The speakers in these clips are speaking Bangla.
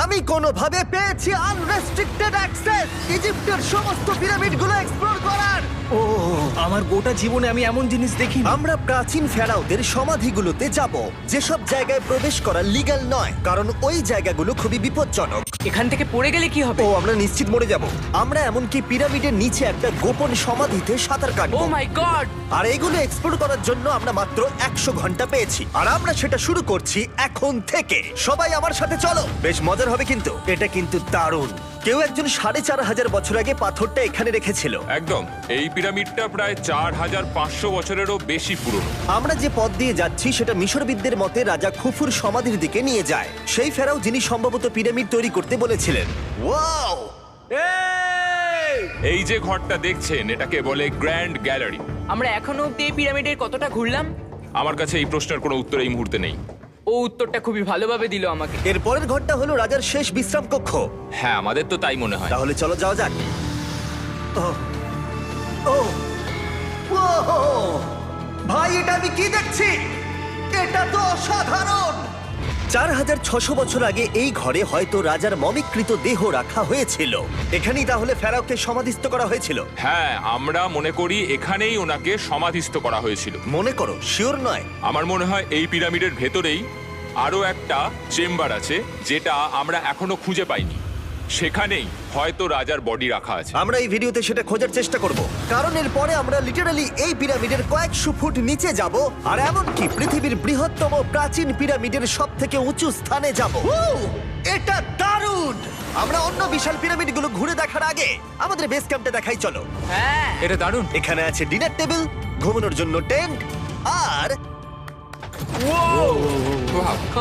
আমি কোনোভাবে পেয়েছি আনরেস্ট্রিক্টেড অ্যাক্সেস ইজিপ্টের সমস্ত পিরামিডগুলো এক্সপ্লোর করার। ও আমার গোটা জীবনে আমি এমন জিনিস দেখিনি। আমরা প্রাচীন ফেরাওদের সমাধিগুলোতে যাব, যেসব জায়গায় প্রবেশ করা লিগ্যাল নয়, কারণ ওই জায়গাগুলো খুবই বিপজ্জনক। এখান থেকে পড়ে গেলে কি হবে? ও আমরা নিশ্চিত মরে যাব। আমরা এমনকি পিরামিডের নিচে একটা গোপন সমাধিতে সাঁতার ও কাটবো। মাই গড! আর এগুলো এক্সপ্লোর করার জন্য আমরা মাত্র 100 ঘন্টা পেয়েছি, আর আমরা সেটা শুরু করছি এখন থেকে। সবাই আমার সাথে চলো, বেশ মজার হবে কিন্তু। এটা কিন্তু দারুণ। কেউ একজন 4500 বছর আগে পাথরটা এখানে রেখেছিল। একদম, এই পিরামিডটা প্রায় 4500 বছরেরও বেশি পুরনো। আমরা যে পথ দিয়ে যাচ্ছি সেটা মিশরবিদদের মতে রাজা খুফুর সমাধির দিকে নিয়ে যায়, সেই ফেরাও যিনি সম্ভবত পিরামিড তৈরি করতে বলেছিলেন। ওয়াও! এই যে ঘরটা দেখছেন, এটাকে বলে গ্র্যান্ড গ্যালারি। আমরা এখনো অব্দি এই পিরামিডের কতটা ঘুরলাম? আমার কাছে এই প্রশ্নের কোনো উত্তর এই মুহূর্তে নেই। ও উত্তরটা খুবই ভালোভাবে দিল আমাকে। এর পরের ঘরটা হলো রাজার শেষ বিশ্রাম কক্ষ। হ্যাঁ, আমাদের তো তাই মনে হয়। তাহলে চলো যাওয়া যাক। ওহ! ওহ! ওহ! ভাই, এটা আমি কি দেখছি? এটা তো অসাধারণ! 4600 বছর আগে এই ঘরে হয়তো রাজার মমিকৃত দেহ রাখা হয়েছিল। এখানেই তাহলে ফেরাওকে সমাধিস্থ করা হয়েছিল। হ্যাঁ, আমরা মনে করি এখানেই ওনাকে সমাধিস্থ করা হয়েছিল। মনে করো, শিওর নয়। আমার মনে হয় এই পিরামিডের ভেতরেই আরো একটা চেম্বার আছে, যেটা আমরা এখনো খুঁজে পাইনি। সেখানেই হয়তো রাজার বডি রাখা আছে। আমরা এই ভিডিওতে সেটা খোঁজার চেষ্টা করব, কারণ এর পরে আমরা লিটারালি এই পিরামিডের কয়েকশো ফুট নিচে যাব, আর এমনকি পৃথিবীর বৃহত্তম প্রাচীন পিরামিডের সব থেকে উঁচু স্থানে যাব। এটা দারুণ! আমরা অন্য বিশাল পিরামিডগুলো ঘুরে দেখার আগে আমাদের বেস ক্যাম্পটা দেখাই চলো। হ্যাঁ, এটা দারুণ। এখানে আছে ডিনার টেবিল, ঘুমানোর জন্য টেন্ট, আর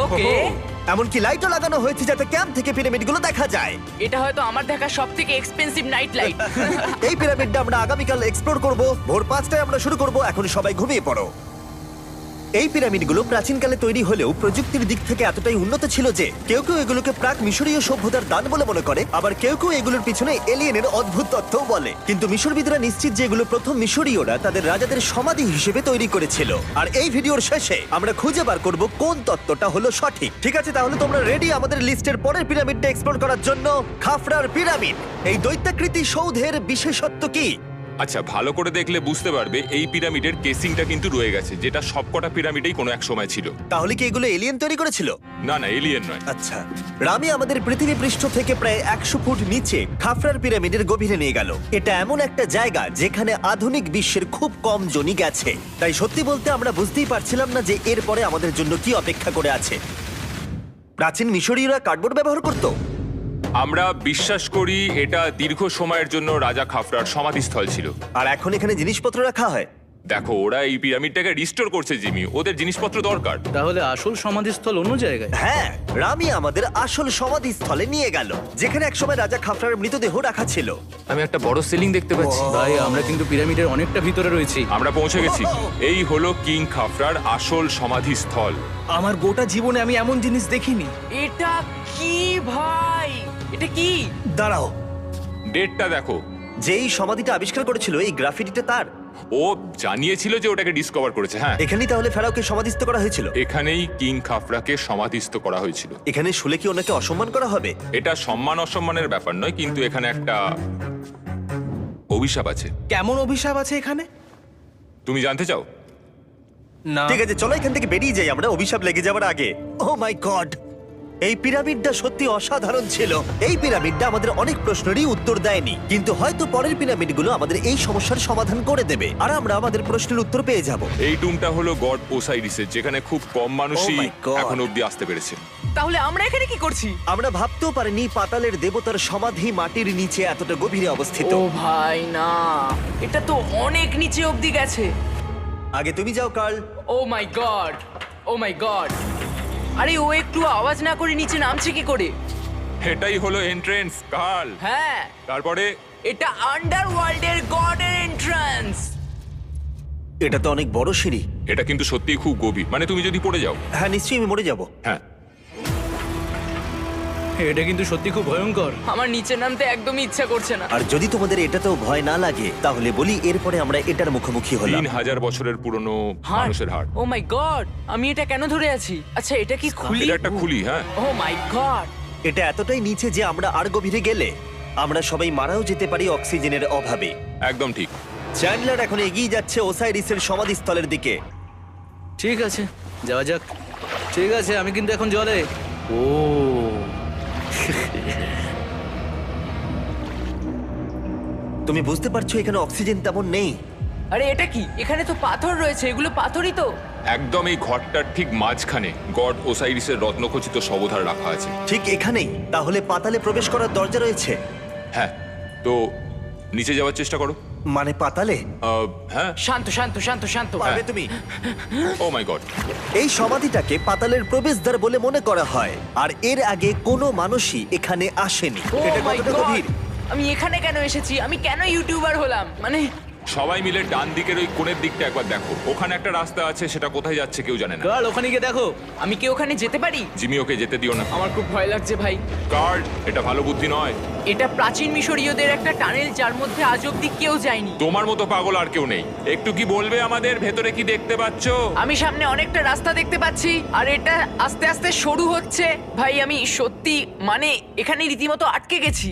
ওকে। এমনকি লাইটও লাগানো হয়েছে যাতে ক্যাম্প থেকে পিরামিডগুলো দেখা যায়। এটা হয়তো আমার দেখা সবথেকে এক্সপেন্সিভ নাইট লাইট। এই পিরামিডটা আমরা আগামীকাল এক্সপ্লোর করব। ভোর 5টায় আমরা শুরু করব। এখন সবাই ঘুমিয়ে পড়ো। এই পিরামিডগুলো প্রাচীনকালে তৈরি হলেও প্রযুক্তির দিক থেকে এতটাই উন্নত ছিল যে কেউ কেউ এগুলোকে প্রাক মিশরীয় সভ্যতার দান বলে মনে করে, আবার কেউ কেউ এগুলোর পিছনে এলিয়েনের অদ্ভুত তথ্যও বলে। কিন্তু মিশরবিদরা নিশ্চিত যে এগুলো প্রথম মিশরীয়রা তাদের রাজাদের সমাধি হিসেবে তৈরি করেছিল। আর এই ভিডিওর শেষে আমরা খুঁজে বার করব কোন তত্ত্বটা হলো সঠিক। ঠিক আছে, তাহলে তোমরা রেডি আমাদের লিস্টের পরের পিরামিডটা এক্সপ্লোর করার জন্য? খাফরার পিরামিড। এই দৈত্যাকৃতি সৌধের বিশেষত্ব কি? আচ্ছা, ভালো করে দেখলে বুঝতে পারবে এই পিরামিডের কেসিংটা কিন্তু রয়ে গেছে, যেটা সবকটা পিরামিডেই কোনো এক সময় ছিল। তাহলে কি এগুলো এলিয়েন তৈরি করেছিল? না না, এলিয়েন নয়। আচ্ছা, রামি আমাদের পৃথিবী পৃষ্ঠ থেকে প্রায় 100 ফুট নিচে খাফরার পিরামিডের গভীরে নিয়ে গেল। এটা এমন একটা জায়গা যেখানে আধুনিক বিশ্বের খুব কম জনই গেছে, তাই সত্যি বলতে আমরা বুঝতেই পারছিলাম না যে এরপরে আমাদের জন্য কি অপেক্ষা করে আছে। প্রাচীন মিশরীয়রা কার্ডবোর্ড ব্যবহার করত। আমরা বিশ্বাস করি এটা দীর্ঘ সময়ের জন্য রাজা খাফরার সমাধিস্থল ছিল। আর এখন এখানে জিনিসপত্র রাখা হয়। দেখো, ওরা এই পিরামিডটাকে রিস্টোর করছে জিমি, ওদের জিনিসপত্র দরকার। তাহলে আসল সমাধিস্থল অন্য জায়গায়? হ্যাঁ, রামি আমাদের আসল সমাধিস্থলে নিয়ে গেল, যেখানে একসময় রাজা খাফরার মৃতদেহ রাখা ছিল। আমি একটা বড় সিলিং দেখতে পাচ্ছি। ভাই, আমরা কিন্তু পিরামিডের অনেকটা ভিতরে রয়েছি। আমরা পৌঁছে গেছি। এই হলো কিং খাফরার আসল সমাধিস্থল। আমার গোটা জীবনে আমি এমন জিনিস দেখিনি। এটা কি ভাই? এটা কি? দাঁড়াও, ডেটটা দেখো। যেই সমাধিটা আবিষ্কার করেছিল এই গ্রাফিটিটা তার। ও জানিয়েছিল যে ওটাকে ডিসকভার করেছে। হ্যাঁ, এখানেই তাহলে ফেরাওকে সমাধিস্থ করা হয়েছিল। এখানেই কিং খাফরাকে সমাধিস্থ করা হয়েছিল। এখানে শুলে কি ওনাকে অসম্মান করা হবে? এটা সম্মান অসম্মানের ব্যাপার নয়, কিন্তু এখানে একটা অভিশাপ আছে। কেমন অভিশাপ আছে এখানে? তুমি জানতে চাও? না। ঠিক আছে, চলো এখান থেকে বেরিয়ে যাই আমরা অভিশাপ লেগে যাওয়ার আগে। ও মাই গড, এই পিরামিডটা সত্যি অসাধারণ ছিল। এই পিরামিডটা আমাদের অনেক প্রশ্নেরই উত্তর দেয়নি, কিন্তু হয়তো পরের পিরামিডগুলো আমাদের এই সমস্যার সমাধান করে দেবে, আর আমরা আমাদের প্রশ্নের উত্তর পেয়ে যাব। এই টুমটা হলো গড ওসাইরিসের, যেখানে খুব কম মানুষই Oh my God! এখন অব্দি আসতে পেরেছে। তাহলে আমরা এখানে কি করছি? আমরা ভাবতেও পারিনি পাতালের দেবতার সমাধি মাটির নিচে এতটা গভীরে অবস্থিত। ও ভাই না, এটা তো অনেক নিচে অবধি গেছে। আগে তুমি যাও কার্ল। ও মাই গড, ও মাই গড! আরে ও একটু আওয়াজ না করে নিচে নামছে কি করে? এটাই হলো এন্ট্রেন্স, কার্ল। হ্যাঁ, তারপরে এটা আন্ডারওয়ার্ল্ডের গডের এন্ট্রান্স। এটা তো অনেক বড় সিঁড়ি। এটা কিন্তু সত্যিই খুব গভীর, মানে তুমি যদি পড়ে যাও। হ্যাঁ, নিশ্চয়ই আমি মরে যাব। হ্যাঁ, এটা কিন্তু সত্যি খুব ভয়ঙ্কর। আমার নিচে নামতে একদমই ইচ্ছা করছে না। আর যদি তোমাদের এটাতেও ভয় না লাগে তাহলে বলি এরপরে আমরা এটার মুখোমুখি হলাম। 3000 বছরের পুরনো হার্ট, মানুষের হাড়। ও মাই গড! আমি এটা কেন ধরে আছি? আচ্ছা, এটা কি খুলি? এটা একটা খুলি। হ্যাঁ, ও মাই গড! এটা এতটাই নিচে যে আমরা আর গভীরে গেলে আমরা সবাই মারাও যেতে পারি অক্সিজেনের অভাবে। একদম ঠিক। চ্যান্ডলার এখন এগিয়ে যাচ্ছে ওসাইরিসের সমাধিস্থলের দিকে। ঠিক আছে, যাওয়া যাক। ঠিক আছে, আমি কিন্তু এখন জলে। ও তুমি বুঝতে পারছো এখানে অক্সিজেন তেমন নেই। আরে এটা কি? এখানে তো পাথর রয়েছে, এগুলো পাথরই তো। একদম এই ঘরটার ঠিক মাঝখানে গড ওসাইরিসের রত্নখচিত শবধার রাখা আছে। ঠিক এখানেই? তাহলে পাতালে প্রবেশ করার দরজা রয়েছে? হ্যাঁ, তো নিচে যাওয়ার চেষ্টা করো। মানে পাতালে? হ্যাঁ। শান্ত শান্ত শান্ত শান্ত। পারবে তুমি? ও মাই গড। এই সমাধিটাকে পাতালের প্রবেশদ্বার বলে মনে করা হয়, আর এর আগে কোনো মানুষই এখানে আসেনি। Oh এটা my কতটা God! গভীর? আমি এখানে কেন এসেছি? আমি কেন ইউটিউবার হলাম? মানে সবাই মিলে ডান দিকের ওই কোণের দিকটা একবার দেখো। ওখানে একটা রাস্তা আছে, সেটা কোথায় যাচ্ছে কেউ জানে না। কাল ওখানে গিয়ে দেখো। আমি কি ওখানে যেতে পারি? জিমি, ওকে যেতে দিও না। আমার খুব ভয় লাগছে ভাই। গার্ড, এটা ভালো বুদ্ধি নয়। এটা প্রাচীন মিশরীয়দের একটা টানেল যার মধ্যে আজ অব্দি কেউ যায়নি। তোমার মতো পাগল আর কেউ নেই। একটু কি বলবে আমাদের ভেতরে কি দেখতে পাচ্ছো? আমি সামনে অনেকটা রাস্তা দেখতে পাচ্ছি, আর এটা আস্তে আস্তে সরু হচ্ছে। ভাই আমি সত্যি মানে এখানে রীতিমতো আটকে গেছি।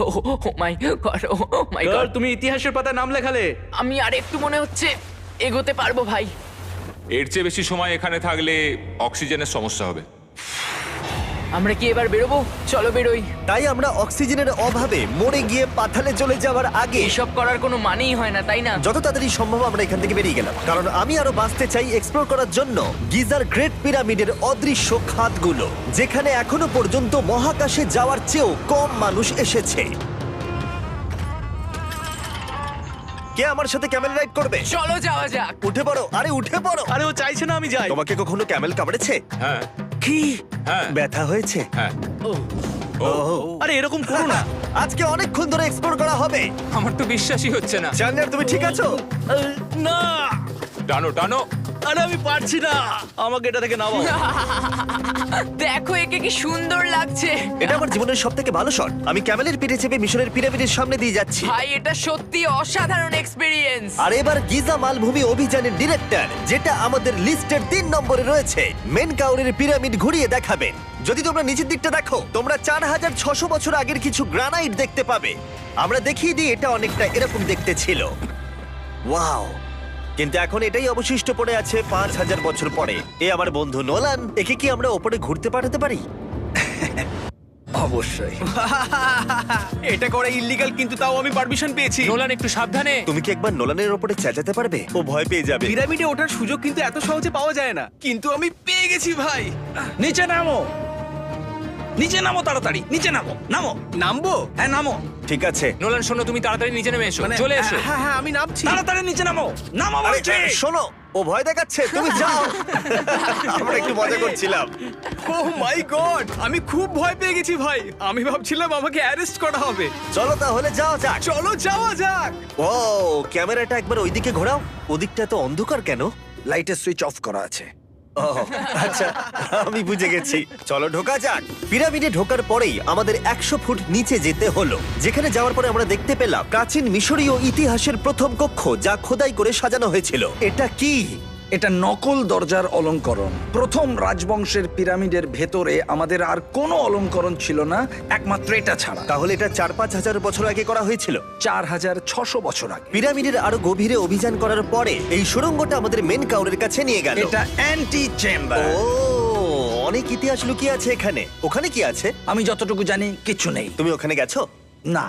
ও মাই গড, ও মাই কাল গড। তুমি ইতিহাসের পাতায় নাম লেখালে। আমি আর একটু মনে হচ্ছে এগোতে পারবো ভাই। এর চেয়ে বেশি সময় এখানে থাকলে অক্সিজেনের সমস্যা হবে। আমরা কি এবার বেরোবো? চলো বেরোই। তাই আমরা অক্সিজেনের অভাবে মরে গিয়ে পাতালে চলে যাওয়ার আগে এসব করার কোনো মানেই হয় না, তাই না? যত তাড়াতাড়ি সম্ভব আমরা এখান থেকে বেরিয়ে গেলাম, কারণ আমি আরো বাঁচতে চাই এক্সপ্লোর করার জন্য গিজার গ্রেট পিরামিডের অদৃশ্য খাতগুলো, যেখানে এখনো পর্যন্ত মহাকাশে যাওয়ার চেয়েও কম মানুষ এসেছে। কে আমার সাথে ক্যামেল রাইড করবে? চলো যাওয়া যাক। উঠে পড়ো, আরে উঠে পড়ো। আরে ও চাইছে না আমি যাই। তোমাকে কখনো ক্যামেল কামড়েছে? হ্যাঁ কি হ্যাঁ ব্যথা হয়েছে? হ্যাঁ। আরে এরকম করো না। আজকে অনেকক্ষণ ধরে এক্সপ্লোর করা হবে। আমার তো বিশ্বাসই হচ্ছে না। জানলার তুমি ঠিক আছো? না, টানো টানো। আরে আমি পারছি না, আমাকে এটা থেকে নামাও। দেখো একে কি সুন্দর লাগছে। এটা আমার জীবনের সব থেকে ভালো শট। আমি ক্যামেলের পিঠে চেপে মিশরের পিরামিডের সামনে দিয়ে যাচ্ছি। ভাই এটা সত্যি অসাধারণ এক্সপেরিয়েন্স। আর এবার গিজা মালভূমি অভিযানের ডিরেক্টর, যেটা আমাদের লিস্টের 3 নম্বরে রয়েছে, মেনকাউরের পিরামিড ঘুরিয়ে দেখাবেন। যদি তোমরা নিচের দিকটা দেখো, তোমরা 4600 বছর আগের কিছু গ্রানাইট দেখতে পাবে। আমরা দেখিয়ে দিই, এটা অনেকটা এরকম দেখতে ছিল। ওয়াও! কিন্তু এখন এটাই অবশিষ্ট পড়ে আছে 5000 বছর পরে। এ আমার বন্ধু নোলান, একে কি আমরা ওপরে ঘুরতে পাঠাতে পারি? অবশ্যই। এটা করা ইল্লিগাল, কিন্তু তাও আমি পারমিশন পেয়েছি। নোলান একটু সাবধানে। তুমি কি একবার নোলানের ওপরে চেঁচাতে পারবে? ও ভয় পেয়ে যাবে। পিরামিডে ওঠার সুযোগ কিন্তু এত সহজে পাওয়া যায় না, কিন্তু আমি পেয়ে গেছি ভাই। নিচে নামো, নিচে নামো, তাড়াতাড়ি নিচে নামো। নামো, নামবো? হ্যাঁ নামো, ঠিক আছে। নোলান শোনো, তুমি তাড়াতাড়ি নিচে নেমে এসো। চলে এসো। হ্যাঁ হ্যাঁ আমি নামছি। তাড়াতাড়ি নিচে নামো। নামো আরে বলছি। শোনো, ও ভয় দেখাচ্ছে, তুমি যাও। আমরা একটু মজা করছিলাম। ও মাই গড, আমি খুব ভয় পেয়ে গেছি ভাই। আমি ভাবছিলাম আমাকে অ্যারেস্ট করা হবে। চলো তাহলে যাও যাক। চলো যাওয়া যাক। ও ক্যামেরাটা একবার ওইদিকে ঘোরাও। ওদিকটা তো অন্ধকার কেন? লাইটের সুইচ অফ করা আছে। ও আচ্ছা, আমি বুঝে গেছি। চলো ঢোকা যাক। পিরামিডে ঢোকার পরেই আমাদের 100 ফুট নিচে যেতে হলো, যেখানে যাওয়ার পরে আমরা দেখতে পেলাম প্রাচীন মিশরীয় ইতিহাসের প্রথম কক্ষ, যা খোদাই করে সাজানো হয়েছিল। এটা কি? এটা নকল দরজার অলঙ্করণ। প্রথম রাজবংশের পিরামিডের ভেতরে আমাদের আর কোনো অলঙ্করণ ছিল না, একমাত্র এটা ছাড়া। তাহলে এটা 4-5 হাজার বছর আগে করা হয়েছিল। 4600 বছর আগে। পিরামিডের আরো গভীরে অভিযান করার পরে এই সুড়ঙ্গটা আমাদের মেন কাউরের কাছে নিয়ে গেল। এটা অ্যান্টি চেম্বার। ও, অনেক ইতিহাস লুকিয়ে আছে এখানে। ওখানে কি আছে? আমি যতটুকু জানি কিচ্ছু নেই। তুমি ওখানে গেছো? না,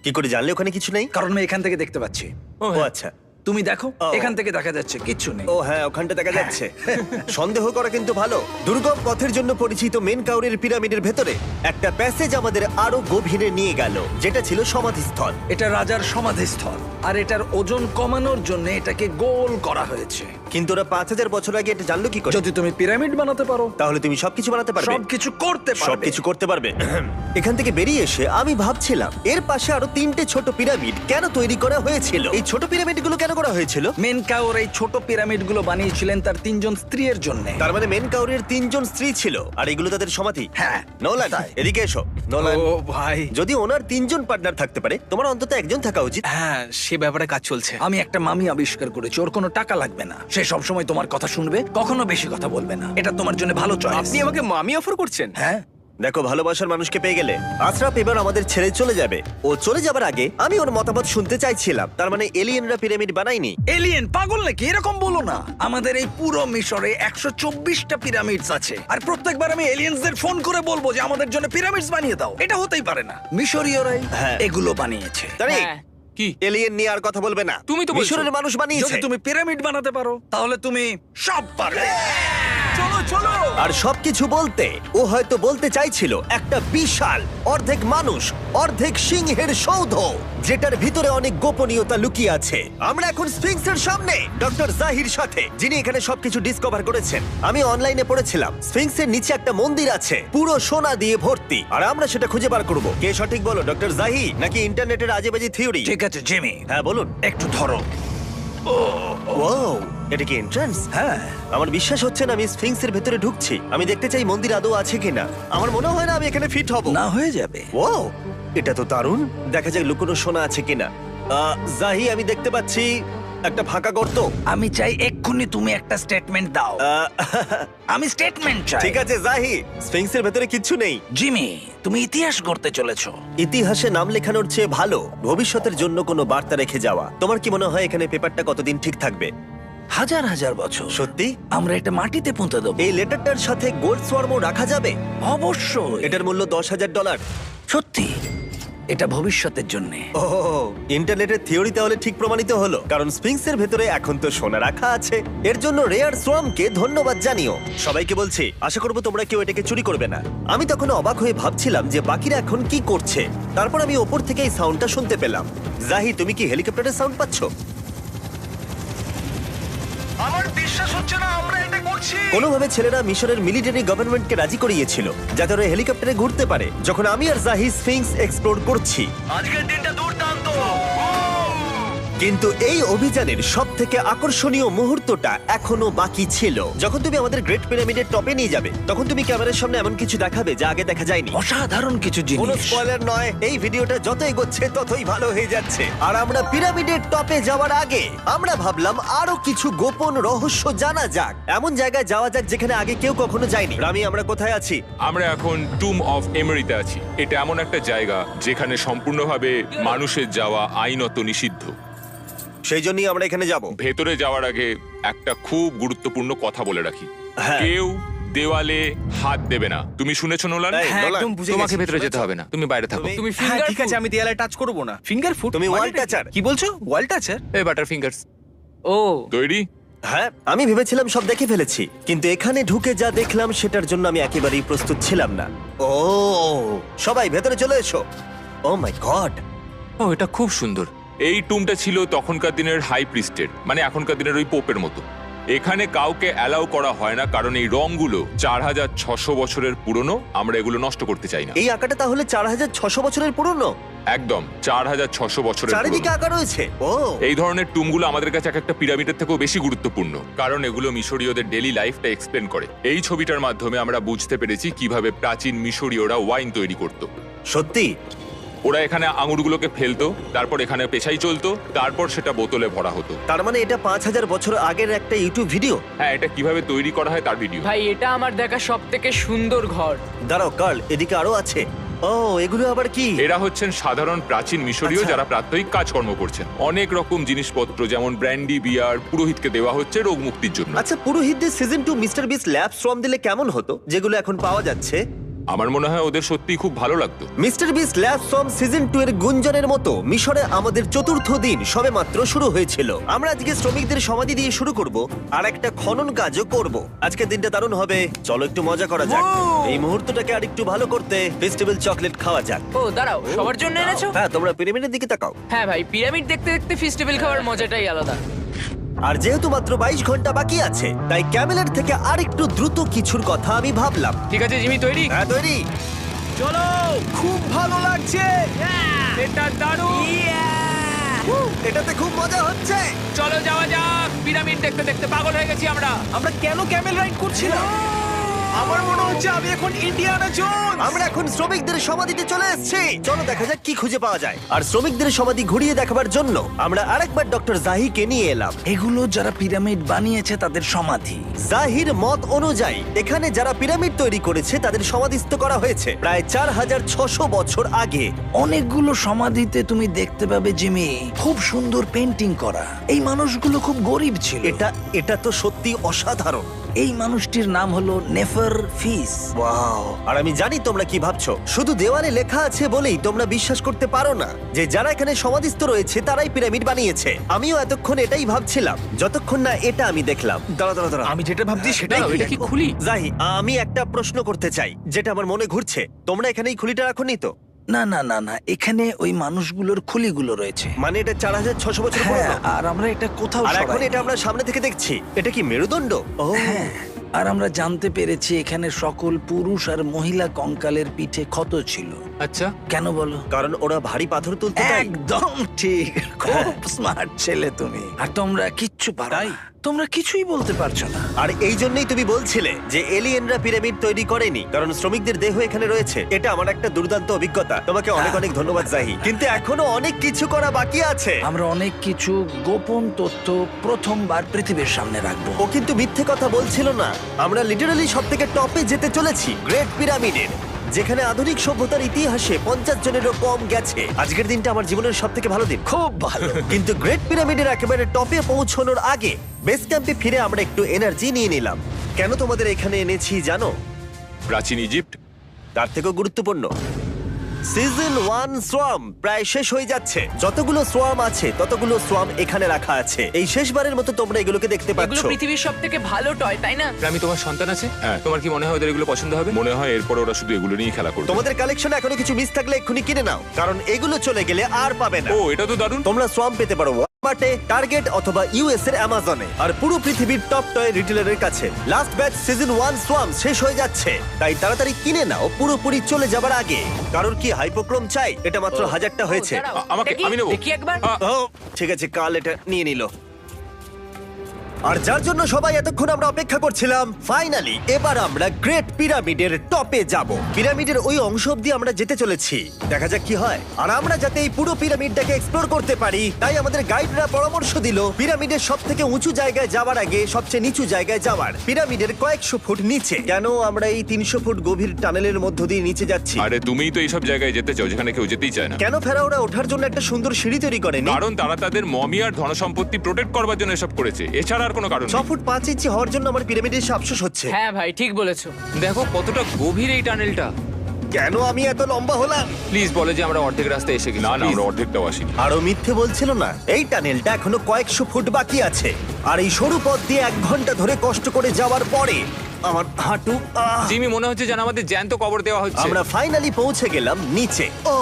কি করে জানলে ওখানে কিছু নেই? কারণ আমি এখান থেকে দেখতে পাচ্ছি। ও আচ্ছা। তুমি দেখো, ও। এখান থেকে দেখা যাচ্ছে কিচ্ছু নেই। ও হ্যাঁ, ওখানটা দেখা যাচ্ছে। সন্দেহ করা কিন্তু ভালো। দুর্গম পথের জন্য পরিচিত মেন কাউরের পিরামিডের ভেতরে একটা প্যাসেজ আমাদের আরো গভীরে নিয়ে গেল, যেটা ছিল সমাধিস্থল। এটা রাজার সমাধিস্থল, আর এটার ওজন কমানোর জন্য এটাকে গোল করা হয়েছে। কিন্তু ওরা 5000 বছর আগে এটা জানলো কি করে? যদি তুমি পিরামিড বানাতে পারো, তাহলে তুমি সবকিছু বানাতে পারবে। সবকিছু করতে পারবে। সবকিছু করতে পারবে। এখান থেকে বেরিয়ে এসে আমি ভাবছিলাম, এর পাশে আরো 3টে ছোট পিরামিড কেন তৈরি করা হয়েছিল? এই ছোট পিরামিডগুলো কেন করা হয়েছিল? মেনকাওর এই ছোট পিরামিডগুলো বানিয়েছিলেন তার 3 জন স্ত্রীর জন্য। তার মানে মেন কাউরের 3 জন স্ত্রী ছিল, আর এগুলো তাদের সমাধি। হ্যাঁ, নোলান, তাই। এদিকে এসো। নোলান, ও ভাই, যদি ওনার 3 জন পার্টনার থাকতে পারে, তোমার অন্তত একজন থাকা উচিত। হ্যাঁ সে ব্যাপারে কাজ চলছে। আমি একটা মামি আবিষ্কার করেছি, ওর কোনো টাকা লাগবে না। সে সব সময় তোমার কথা শুনবে, কখনো বেশি কথা বলবে না। এটা তোমার জন্য ভালো চয়েস। আপনি আমাকে মামি অফার করছেন? হ্যাঁ, দেখো, ভালোবাসার মানুষকে পেয়ে গেলে আশরাফ এবার আমাদের ছেড়ে চলে যাবে। ও চলে যাবার আগে আমি ওর মতামত শুনতে চাইছিলাম। তার মানে এলিয়েনরা পিরামিড বানায়নি? এলিয়েন পাগল নাকি? এরকম বলো না। আমাদের এই পুরো মিশরে 124টা পিরামিডস আছে, আর প্রত্যেকবার আমি এলিয়েন্সদের ফোন করে বলবো যে আমাদের জন্য পিরামিডস বানিয়ে দাও। এটা হতেই পারে না। মিশরীয়রাই হ্যাঁ। এগুলো বানিয়েছে। তারিক, হ্যাঁ। কি? এলিয়েন নিয়ে আর কথা বলবে না। তুমি তো বলছো। মিশরের মানুষ বানিয়েছে। যদি তুমি পিরামিড বানাতে পারো তাহলে তুমি সব পারবে। চলো চলো। আর সবকিছু বলতে ও হয়তো বলতে চাইছিল একটা বিশাল অর্ধেক মানুষ অর্ধেক সিংহের সৌধ, যেটার ভিতরে অনেক গোপনীয়তা লুকিয়ে আছে। আমরা এখন স্ফিংসের সামনে ডক্টর জাহির সাথে, যিনি এখানে সবকিছু ডিসকভার করেছেন। আমি অনলাইনে পড়েছিলাম স্ফিংসের নিচে একটা মন্দির আছে পুরো সোনা দিয়ে ভর্তি, আর আমরা সেটা খুঁজে বার করব। কে সঠিক বলো, ডক্টর জাহি নাকি ইন্টারনেটের আজেবাজি থিওরি? ঠিক আছে জিমি, হ্যাঁ বলুন। একটু ধরো। ও, এটা কি এন্ট্রান্স? হ্যাঁ, আমার বিশ্বাস হচ্ছে না আমি স্ফিংসের ভেতরে ঢুকছি। আমি দেখতে চাই মন্দির আদৌ আছে কিনা। আমার মনে হয় না আমি এখানে ফিট হব। না হয়ে যাবে। ও, এটা তো দারুণ। দেখা যাক লুকোনো সোনা আছে কিনা। জাহি, আমি দেখতে পাচ্ছি একটা ফাঁকা গর্ত। আমি চাই এক্ষুনি তুমি একটা স্টেটমেন্ট দাও। আহ, আমি স্টেটমেন্ট চাই। ঠিক আছে জাহি, স্ফিংসের ভেতরে কিচ্ছু নেই। জিমি, তুমি ইতিহাস গড়তে চলেছো। ইতিহাসে নাম লেখানোর চেয়ে ভালো ভবিষ্যতের জন্য কোনো বার্তা রেখে যাওয়া। তোমার কি মনে হয় এখানে পেপারটা কতদিন ঠিক থাকবে? হাজার হাজার বছর। সত্যি? আমরা এটা মাটিতে পুঁতে দেবো। এই লেটারটার সাথে গোল্ড সোয়ার্মও রাখা যাবে? অবশ্যই। এটার মূল্য $10,000। সত্যি, এটা ভবিষ্যতের জন্য। ও, ইন্টারনেটের থিওরি তাহলে ঠিক প্রমাণিত হলো, কারণ স্ফিংসের ভেতরে এখন তো সোনা রাখা আছে। এর জন্য রেয়ার সোয়ামকে ধন্যবাদ জানিও। সবাইকে বলছি, আশা করবো তোমরা কেউ এটাকে চুরি করবে না। আমি তখন অবাক হয়ে ভাবছিলাম যে বাকিরা এখন কি করছে। তারপর আমি ওপর থেকে এই সাউন্ডটা শুনতে পেলাম। জাহি, তুমি কি হেলিকপ্টারের সাউন্ড পাচ্ছ? আমার বিশ্বাস হচ্ছে না আমরা এটা করছি। কোনোভাবে ছেলেরা মিশরের মিলিটারি গভর্নমেন্টকে রাজি করিয়েছিল যাতে ওরা হেলিকপ্টারে ঘুরতে পারে যখন আমি আর জাহি স্ফিংস এক্সপ্লোর করছি। আজকের দিনটা দুর্দান্ত। কিন্তু এই অভিযানের সব থেকে আকর্ষণীয় মুহূর্তটা এখনো বাকি ছিল। যখন তুমি আমাদের গ্রেট পিরামিডের টপে নিয়ে যাবে তখন তুমি ক্যামেরার সামনে এমন কিছু দেখাবে যা আগে দেখা যায়নি। অসাধারণ কিছু কোনো জিনিস। স্পয়লার নয়, এই ভিডিওটা যত এগোচ্ছে ততই ভালো হয়ে যাচ্ছে। আর আমরা পিরামিডের টপে যাওয়ার আগে আমরা ভাবলাম আরো কিছু গোপন রহস্য জানা যাক। এমন জায়গায় যাওয়া যাক যেখানে আগে কেউ কখনো যায়নি। রামি, আমরা কোথায় আছি? আমরা এখন টুম অফ এমেরিতে আছি। এটা এমন একটা জায়গা যেখানে সম্পূর্ণভাবে মানুষের যাওয়া আইনত নিষিদ্ধ। সেই জন্যই আমরা এখানে যাব। ভেতরে যাওয়ার আগে একটা খুব গুরুত্বপূর্ণ কথা বলে রাখি, হ্যাঁ। কেউ দেওয়ালে হাত দেবে না। তুমি শুনেছো নোলান? এই, হ্যাঁ, নোলান, একদম বুঝে তোমাকে গেছি। ভেতরে যেতে হবে না, তুমি বাইরে থাকো। তুমি- তুমি হ্যাঁ, ফিঙ্গার ঠিক ঠিক আছে, আমি দেয়ালে টাচ করব না। Finger food? তুমি ওয়াল টাচার। কি বলছো? ওয়াল টাচার? এই বাটার ফিঙ্গারস। ও, তৈরি? হ্যাঁ, আমি ভেবেছিলাম সব দেখে ফেলেছি, কিন্তু এখানে ঢুকে যা দেখলাম সেটার জন্য আমি একেবারেই প্রস্তুত ছিলাম না। ও, সবাই ভেতরে চলে এসো। ও মাই গড, ও, এটা খুব সুন্দর। এই টুমটা ছিল তখনকার দিনের হাই প্রিস্টের, মানে এখনকার দিনের ওই পোপের মতো। এখানে কাউকে অ্যালাউ করা হয় না, কারণ এই রংগুলো 4600 বছরের পুরনো। আমরা এগুলো নষ্ট করতে চাই না। এই আঁকাটা তাহলে 4600 বছরের পুরনো? একদম 4600 বছরের চারিদিকে পুরনো। আঁকা রয়েছে। ও, এই ধরনের টুমগুলো আমাদের কাছে এক একটা পিরামিডের থেকেও বেশি গুরুত্বপূর্ণ, কারণ এগুলো মিশরীয়দের ডেইলি লাইফটা এক্সপ্লেন করে। এই ছবিটার মাধ্যমে আমরা বুঝতে পেরেছি কিভাবে প্রাচীন মিশরীয়রা ওয়াইন তৈরি করত। সত্যি? ওরা এখানে আঙুরগুলোকে ফেলতো, তারপর এখানে পেশাই চলতো, তারপর সেটা বোতলে ভরা হতো। তার মানে এটা 5000 বছর আগের একটা ইউটিউব ভিডিও? হ্যাঁ, এটা কিভাবে তৈরি করা হয় তার ভিডিও। ভাই এটা আমার দেখা সব থেকে সুন্দর ঘর। দাঁড়াও কার্ল, এদিকে আরো আছে। ও, এগুলো আবার কি? এরা হচ্ছেন সাধারণ প্রাচীন মিশরীয় আচ্ছা। যারা প্রাত্যহিক কাজকর্ম করছেন। অনেক রকম জিনিসপত্র যেমন ব্র্যান্ডি, বিয়ার পুরোহিতকে দেওয়া হচ্ছে রোগ মুক্তির জন্য। আচ্ছা, পুরোহিতদের সিজন 2 মিস্টার বিস ল্যাব শ্রম দিলে কেমন হতো, যেগুলো এখন পাওয়া যাচ্ছে? আমার মনে হয় ওদের সত্যিই খুব ভালো লাগতো। মিস্টার বিস ল্যাব শ্রম সিজন 2 এর গুঞ্জনের মতো মিশরে আমাদের চতুর্থ দিন সবেমাত্র শুরু হয়েছিল। আমরা আজকে শ্রমিকদের সমাধি দিয়ে শুরু করব আর একটা খনন কাজও করব। আজকের দিনটা দারুণ হবে, চলো একটু মজা করা যাক। এই মুহূর্তটাকে আর একটু ভালো করতে ফেস্টিভ্যাল চকলেট খাওয়া যাক। ও দাঁড়াও, সবার জন্য এনেছো? হ্যাঁ, তোমরা পিরামিডের দিকে তাকাও। হ্যাঁ ভাই, পিরামিড দেখতে দেখতে ফেস্টিভ্যাল খাওয়ার মজাটাই আলাদা। আর যেহেতু মাত্র 22 ঘন্টা বাকি আছে তাই ক্যামেলের থেকে আরেকটু দ্রুত কিছুর কথা আমি ভাবলাম। ঠিক আছে জিমি, তৈরি? হ্যাঁ, তৈরি। চলো, খুব ভালো লাগছে। এটা দারুণ। এটাতে খুব মজা হচ্ছে। চলো যাওয়া যাক। পিরামিড দেখতে দেখতে পাগল হয়ে গেছি আমরা। আমরা কেন ক্যামেল রাইড করছিলাম? আমার মনে হচ্ছে আমি এখন ইন্ডিয়ানা জোনস। আমরা এখন শ্রমিকদের সমাধিতে চলে এসেছি। চলো দেখা যাক কি খুঁজে পাওয়া যায়। আর শ্রমিকদের সমাধি ঘুরিয়ে দেখাবার জন্য আমরা আরেকবার ডক্টর জাহিকে নিয়ে এলাম। এগুলো যারা পিরামিড বানিয়েছে তাদের সমাধি। জাহির মত অনুযায়ী এখানে যারা পিরামিড তৈরি করেছে তাদের সমাধিস্থ করা হয়েছে প্রায় 4600 বছর আগে। অনেকগুলো সমাধিতে তুমি দেখতে পাবে জিমি খুব সুন্দর পেন্টিং করা। এই মানুষগুলো খুব গরিব ছিল। এটা তো সত্যি অসাধারণ। এই মানুষটির নাম হলো নেফার ফিস। ওয়াও! আর আমি জানি তোমরা কি ভাবছো। শুধু দেওয়ালে লেখা আছে বলেই তোমরা বিশ্বাস করতে পারো না যে যারা এখানে সমাধিস্থ রয়েছে তারাই পিরামিড বানিয়েছে। আমিও এতক্ষণ এটাই ভাবছিলাম যতক্ষণ না এটা আমি দেখলাম। দাঁড়া। আমি যেটা ভাবছি সেটাই দাঁড়াও, এটা কি খুলি? জাহি, আমি একটা প্রশ্ন করতে চাই যেটা আমার মনে ঘুরছে। তোমরা এখানে এই খুলিটা রাখোনি তো? না, এখানে ওই মানুষগুলোর খুলিগুলো রয়েছে। মানে এটা 4600 বছর হ্যাঁ, পুরনো। আর আমরা এটা কোথাও আর এখন সরাইনি। এটা আমরা সামনে থেকে দেখছি। এটা কি মেরুদণ্ড? ও হ্যাঁ, আর আমরা জানতে পেরেছি এখানে সকল পুরুষ আর মহিলা কঙ্কালের পিঠে ক্ষত ছিল। আচ্ছা, কেন বলো? কারণ ওরা ভারী পাথর তুলতে তাই। একদম ঠিক, খুব স্মার্ট ছেলে তুমি। আর তোমরা কিচ্ছু পারো না। তোমরা কিছুই বলতে পারছো না। আর এই জন্যই তুমি বলছিলে যে এলিয়েনরা পিরামিড তৈরি করেনি কারণ শ্রমিকদের দেহ এখানে রয়েছে। এটা আমার একটা দুর্দান্ত অভিজ্ঞতা। তোমাকে অনেক অনেক ধন্যবাদ জাহি। কিন্তু এখনো অনেক কিছু করা বাকি আছে। আমরা অনেক কিছু গোপন তথ্য প্রথমবার পৃথিবীর সামনে রাখবো। ও কিন্তু মিথ্যে কথা বলছিল না। আমরা লিটারালি সব থেকে টপে যেতে চলেছি, গ্রেট পিরামিডের, যেখানে আধুনিক সভ্যতার ইতিহাসে 50 জনেরও কম গেছে। আজকের দিনটা আমার জীবনের সব থেকে ভালো দিন। খুব ভালো। কিন্তু গ্রেট পিরামিডের একেবারে টপে পৌঁছানোর আগে বেস ক্যাম্পে ফিরে আমরা একটু এনার্জি নিয়ে নিলাম। কেন তোমাদের এখানে এনেছি জানো? প্রাচীন ইজিপ্ট। তার থেকেও গুরুত্বপূর্ণ, সিজন 1 সোয়াম প্রায় শেষ হয়ে যাচ্ছে। যতগুলো সোয়াম আছে ততগুলো সোয়াম এখানে রাখা আছে। এই শেষবারের মতো তোমরা এগুলোকে দেখতে এগুলো পাচ্ছ। পৃথিবীর সবথেকে ভালো টয়, তাই না? আমি তোমার সন্তান আছে, হ্যাঁ। তোমার কি মনে হয় ওদের এগুলো পছন্দ হবে? মনে হয় এরপর ওরা শুধু এগুলো নিয়েই খেলা করবে। তোমাদের কালেকশনে এখনো কিছু মিস থাকলে এক্ষুনি কিনে নাও, কারণ এগুলো চলে গেলে আর পাবে না। ও, এটা তো দারুণ। তোমরা সোয়াম পেতে পারো ওয়ালমার্টে, টার্গেট অথবা ইউএস এর অ্যামাজনে, আর পুরো পৃথিবীর টপ টয় রিটেলারের কাছে। লাস্ট ব্যাচ সিজন 1 সোয়াম শেষ হয়ে যাচ্ছে, তাই তাড়াতাড়ি কিনে নাও পুরোপুরি চলে যাবার আগে। কারণ কি হাইপোক্রোম চাই? এটা মাত্র 1000টা হয়েছে। ও, দাঁড়াও, আমাকে- দেখি, আমি নেবো। দেখি একবার। ও ঠিক আছে, কাল এটা নিয়ে নিল। আর যার জন্য সবাই এতক্ষণ আমরা অপেক্ষা করছিলাম, ফাইনালি এবার আমরা গ্রেট পিরামিডের টপে যাব। পিরামিডের ওই অংশ অব্দি আমরা যেতে চলেছি, দেখা যাক কি হয়। আর আমরা যাতে এই পুরো পিরামিডটাকে এক্সপ্লোর করতে পারি, তাই আমাদের গাইডরা পরামর্শ দিল পিরামিডের সব থেকে উঁচু জায়গায় যাওয়ার আগে সবচেয়ে নিচু জায়গায় যাওয়ার। পিরামিডের কয়েকশো ফুট নিচে। কেন আমরা এই 300 ফুট গভীর টানেলের মধ্য দিয়ে নিচে যাচ্ছি? আরে তুমিই তো এইসব জায়গায় যেতে চাও যেখানে কেউ যেতেই চায় না। কেন ফেরাওরা ওঠার জন্য একটা সুন্দর সিঁড়ি তৈরি করেনি? কারণ তারা তাদের মমি আর ধনসম্পত্তি প্রোটেক্ট করবার জন্য এসব করেছে, এছাড়া আর কোনো কারণ 6 নেই। ফুট 5 ইঞ্চি হওয়ার জন্য আমার পিরামিডের এসে আফসোস হচ্ছে। হ্যাঁ ভাই, ঠিক বলেছো। দেখো কতটা গভীর এই টানেলটা। কেন আমি এত লম্বা হলাম? প্লিজ বলে যে আমরা অর্ধেক রাস্তায় এসে গেছি। না, আমরা অর্ধেকটাও আসিনি। আরো মিথ্যে বলছিল না। এই টানেলটা এখনো কয়েকশো ফুট বাকি আছে, আর এই সরু পথ দিয়ে 1 ঘন্টা ধরে কষ্ট করে যাওয়ার পরে আমার হাঁটু জিমি, মনে হচ্ছে যেন আমাদের জ্যান্ত কবর দেওয়া হচ্ছে। আমরা ফাইনালি পৌঁছে গেলাম নিচে। ও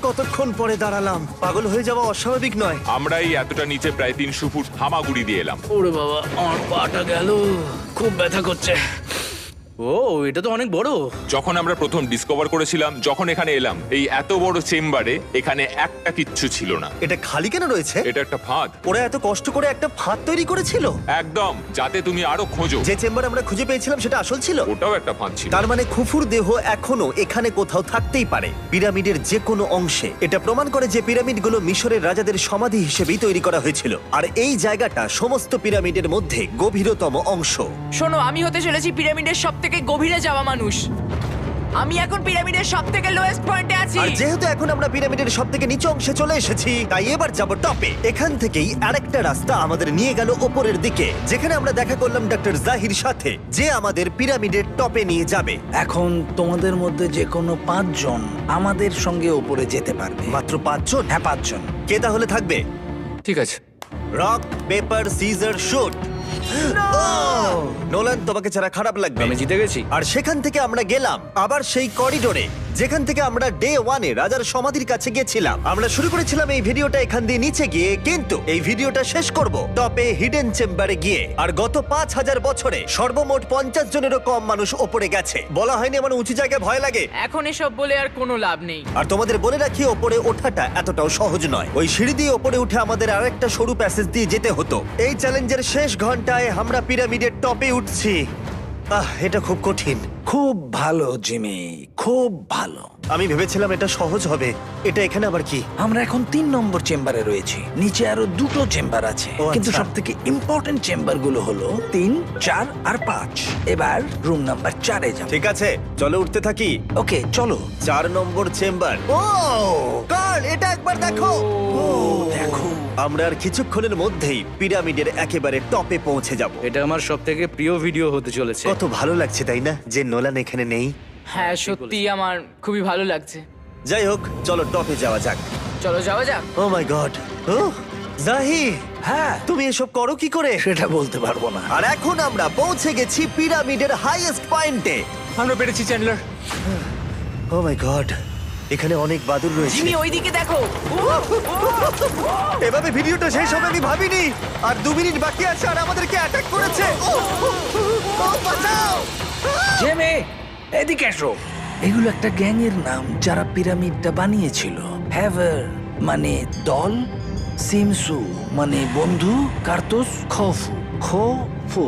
কতক্ষণ পরে দাঁড়ালাম। পাগল হয়ে যাওয়া অস্বাভাবিক নয়। আমরা এই এতটা নিচে প্রায় 300 ফুট হামাগুড়ি দিয়ে এলাম। ওরে বাবা, আমার পাটা গেল, খুব ব্যথা করছে। ও, এটা তো অনেক বড়। যখন আমরা প্রথম ডিসকভার করেছিলাম, যখন এখানে এলাম, এই এত বড় চেম্বারে এখানে একটা কিচ্ছু ছিল না। এটা খালি কেন রয়েছে? এটা একটা ফাঁদ। ওরা এত কষ্ট করে একটা ফাঁদ তৈরি করেছিল একদম, যাতে তুমি আরো খোঁজো। যে চেম্বার আমরা খুঁজে পেয়েছিলাম সেটা আসল ছিল। ওটাও একটা ফাঁদ ছিল। তার মানে খুফুর দেহ এখনো এখানে কোথাও থাকতেই পারে, পিরামিডের যে কোনো অংশে। এটা প্রমাণ করে যে পিরামিডগুলো মিশরের রাজাদের সমাধি হিসেবেই তৈরি করা হয়েছিল, আর এই জায়গাটা সমস্ত পিরামিডের মধ্যে গভীরতম অংশ। শোনো, আমি হতে চলেছি পিরামিডের সবথেকে গভীরে যাওয়া মানুষ। আমি এখন পিরামিডের সবথেকে লোয়েস্ট পয়েন্টে আছি। আর যেহেতু এখন আমরা পিরামিডের সব থেকে নিচু অংশে চলে এসেছি, তাই এবার যাব টপে। এখান থেকেই আরেকটা রাস্তা আমাদের নিয়ে গেল ওপরের দিকে, যেখানে আমরা দেখা করলাম ডক্টর জাহির সাথে, যে আমাদের পিরামিডের টপে নিয়ে যাবে। এখন তোমাদের মধ্যে যে কোনো 5 জন আমাদের সঙ্গে উপরে যেতে পারবে। মাত্র 5 জন? হ্যাঁ, 5 জন। কে তাহলে থাকবে? ঠিক আছে। Rock paper scissor shoot. Nolan, তোমাকে ছাড়া খারাপ লাগবে। আমি জিতে গেছি। আর সেখান থেকে আমরা গেলাম আবার সেই করিডোরে, যেখান থেকে আমরা ডে 1 এ রাজার সমাধির কাছে গেছিলাম। আমরা শুরু করেছিলাম এই ভিডিওটা এখান দিয়ে নিচে গিয়ে, কিন্তু এই ভিডিওটা শেষ করব টপে হিডেন চেম্বারে গিয়ে। আর গত 5000 বছরে সর্বমোট 50 জনেরও কম মানুষ ওপরে গেছে। বলা হয়নি আমার উঁচু জায়গায় ভয় লাগে? এখন এসব বলে আর কোনো লাভ নেই। আর তোমাদের বলে রাখি, ওপরে ওঠাটা এতটাও সহজ নয়। ওই সিঁড়ি দিয়ে ওপরে উঠে আমাদের আরেকটা সরু প্যাসেজ দিয়ে যেতে হতো। এই চ্যালেঞ্জের শেষ ঘন্টায় আমরা পিরামিডের টপে উঠছি। এটা খুব কঠিন। খুব ভালো জিমি, খুব ভালো। আমি ভেবেছিলাম এটা সহজ হবে। এটা এখানে আবার কি? আমরা এখন 3 নম্বর চেম্বারে রয়েছি। নিচে আরো 2টো চেম্বার আছে, ও, আচ্ছা। কিন্তু সব থেকে ইম্পর্টেন্ট চেম্বার গুলো হলো 3, 4 আর 5। এবার রুম নাম্বার 4-এ যাব। ঠিক আছে, চলো উঠতে থাকি। ওকে চলো। 4 নম্বর চেম্বার। ও কার্ল, এটা একবার দেখো। দেখো, আমরা আর কিছুক্ষণের মধ্যেই পিরামিডের একেবারে টপে পৌঁছে যাব। এটা আমার সব থেকে প্রিয় ভিডিও হতে চলেছে। কত ভালো লাগছে তাই না, যে নোলান এখানে নেই। হ্যাঁ সত্যি আমার খুবই ভালো লাগছে। যাই হোক, চলো টপে যাওয়া যাক। চলো যাওয়া যাক। ও মাই গড, ও জাহি, হ্যাঁ তুমি এসব করো কি করে? সেটা বলতে পারবো না। আর এখন আমরা পৌঁছে গেছি পিরামিডের হাইয়েস্ট পয়েন্টে। আমরা পেরেছি চ্যান্ডলার। ও মাই গড, এখানে অনেক বাদুড় রয়েছে। জিমি ওইদিকে দেখো। এভাবে ভিডিওটা শেষ হবে আমি ভাবিনি। আর 2 মিনিট বাকি আছে আর আমাদেরকে অ্যাটাক করেছে। ও, বাঁচাও! জেমে, এদিকে এসো। এগুলো একটা গ্যাং এর নাম যারা পিরামিডটা বানিয়েছিল। হ্যাভার মানে দল, সিমসু মানে বন্ধু, কার্তোস খোফু খোফু।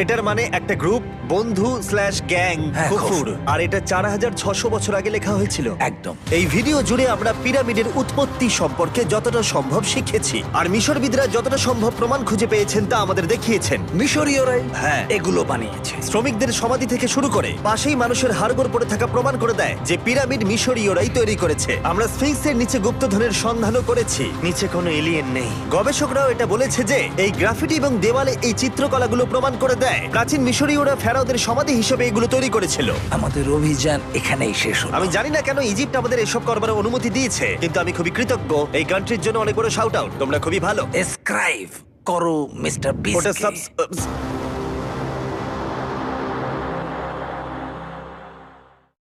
এটার মানে একটা গ্রুপ, বন্ধু স্ল্যাশ গ্যাং, হ্যাঁ, কুকুর। আর এটা 4600 বছর আগে লেখা হয়েছিল। একদম। এই ভিডিও জুড়ে আমরা পিরামিডের উৎপত্তি সম্পর্কে যতটা সম্ভব শিখেছি, আর মিশরবিদরা যতটা সম্ভব প্রমাণ খুঁজে পেয়েছেন তা আমাদের দেখিয়েছেন। মিশরীয়রাই হ্যাঁ। এগুলো বানিয়েছে। শ্রমিকদের সমাধি থেকে শুরু করে পাশেই মানুষের হাড়গোড় পড়ে থাকা প্রমাণ করে দেয় যে পিরামিড মিশরীয়রাই তৈরি করেছে। আমরা স্ফিংসের নিচে গুপ্তধনের সন্ধানও করেছি, নিচে কোনো এলিয়েন নেই। গবেষকরাও এটা বলেছে যে এই গ্রাফিটি এবং দেওয়ালে এই চিত্রকলাগুলো প্রমাণ করে দেয় প্রাচীন মিশরীয়রা ফেরাওদের সমাধি হিসেবে এগুলো তৈরি করেছিল। আমাদের অভিযান এখানেই শেষ হলো। আমি জানি না কেন ইজিপ্ট আমাদের এসব করবার অনুমতি দিয়েছে, কিন্তু আমি খুবই কৃতজ্ঞ। এই কান্ট্রির জন্য অনেক বড় শাউট আউট, তোমরা খুবই ভালো। এসক্রাইব করো মিস্টার ওটা বিস্ট।